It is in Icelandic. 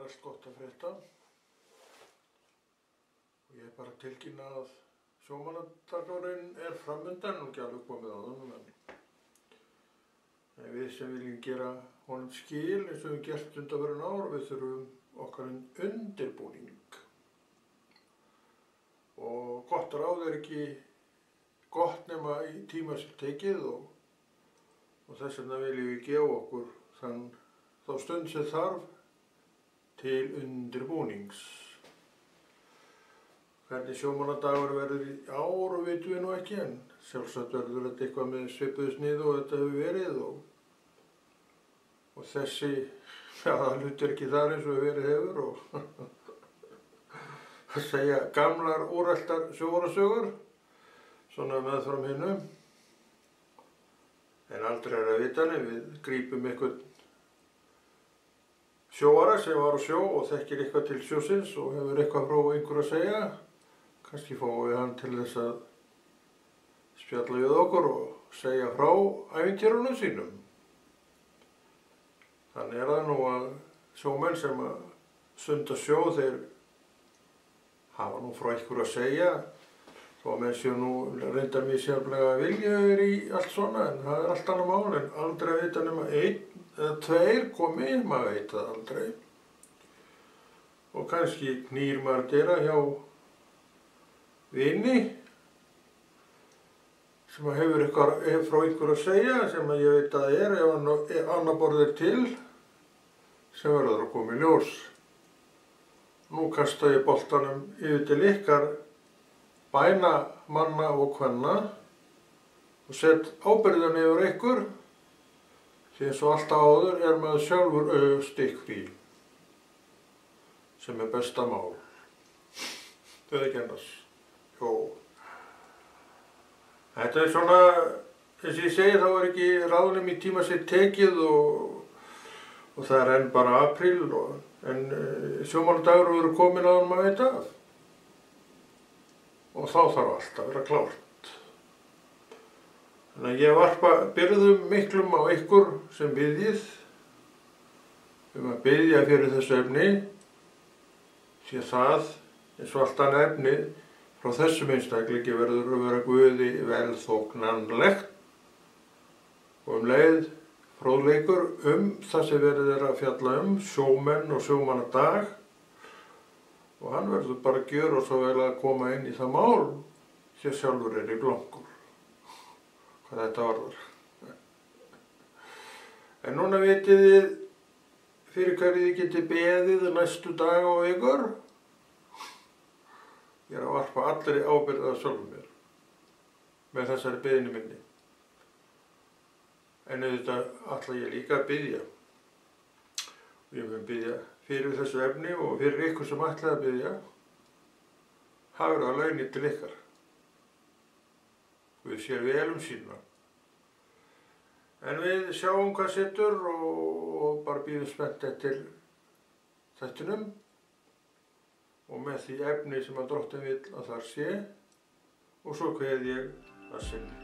allt gott að frétta og ég bara tilkynna að sjómannadagurinn framundan og ekki alveg komið á honum en við sem viljum gera honum skil eins og við gert undanfarin ár, við þurfum okkar undirbúning og gott ráð ekki gott nema í tíma sem tekið og þess vegna viljum við gefa okkur þá stund sem þarf til undirbúnings. Hvernig sjómannadagur verður í ár vitum við nú ekki en sjálfsagt verður þetta eitthvað með svipuðu sniði og þetta hefur verið og þessi hlutur ekki þar eins og verið hefur og að segja gamlar úreltar sjóvarasögur svona meðfram hinum en aldrei að vita nefn við grípum einhvern sjóara sem var á sjó og þekkir eitthvað til sjósins og hefur eitthvað frá einhver að segja. Kannski fáum við hann til þess að spjalla við okkur og segja frá ævintýrunum sínum. Þannig það nú að sjómenn sem að stunda sjó þeir hafa nú frá einhver að segja þó að menn séu nú reyndar misjafnlega viljaðir í allt svona en það allt annað mál en aldrei að vita nema einn eða tveir komi, maður veit það aldrei. Og kannski knýr maður dyra hjá vini sem hefur eitthvað frá einhver að segja sem að ég veit að ef annar borð til sem verður að koma í ljós. Nú kasta ég boltanum yfir til ykkar bæna manna og kvenna og set ábyrgðan yfir ykkur því eins og alltaf áður maður sjálfur stikkfrí sem besta mál. Þau ekki ennast. Jó. Þetta svona, eins og ég segi, þá ekki ráðnum í tíma sér tekið og það enn bara apríl en sjómannadagur verður kominn áður maður veit af. Og þá þarf allt að vera klárt. Þannig að ég varpa byrðum miklum á ykkur sem biðjið að biðja fyrir þessu efni því að það, eins og allt annað efni, frá þessum einstaklingi verður að vera Guði velþóknanlegt og leið fróðleikur það sem verið að fjalla sjómenn og sjómannadag og hann verður bara að gjöra svo vel að koma inn í það mál því að sjálfur í glongur. Hvað þetta varðar. En núna vitið þið fyrir hverju þið getið beðið næstu daga og vikur. Ég að varpa allri ábyrgð að sjálfum mér með þessari beðinu minni. En auðvitað ætla ég líka að biðja. Og ég mun biðja fyrir þessu efni og fyrir ykkur sem ætlaði að biðja. Hafið það launir til ykkar. Við sér vel sína. En við sjáum hvað setur og bara bíðum spennt eftir þættinum og með því efni sem að Drottinn vill að þar sé og svo kveð ég að sinni.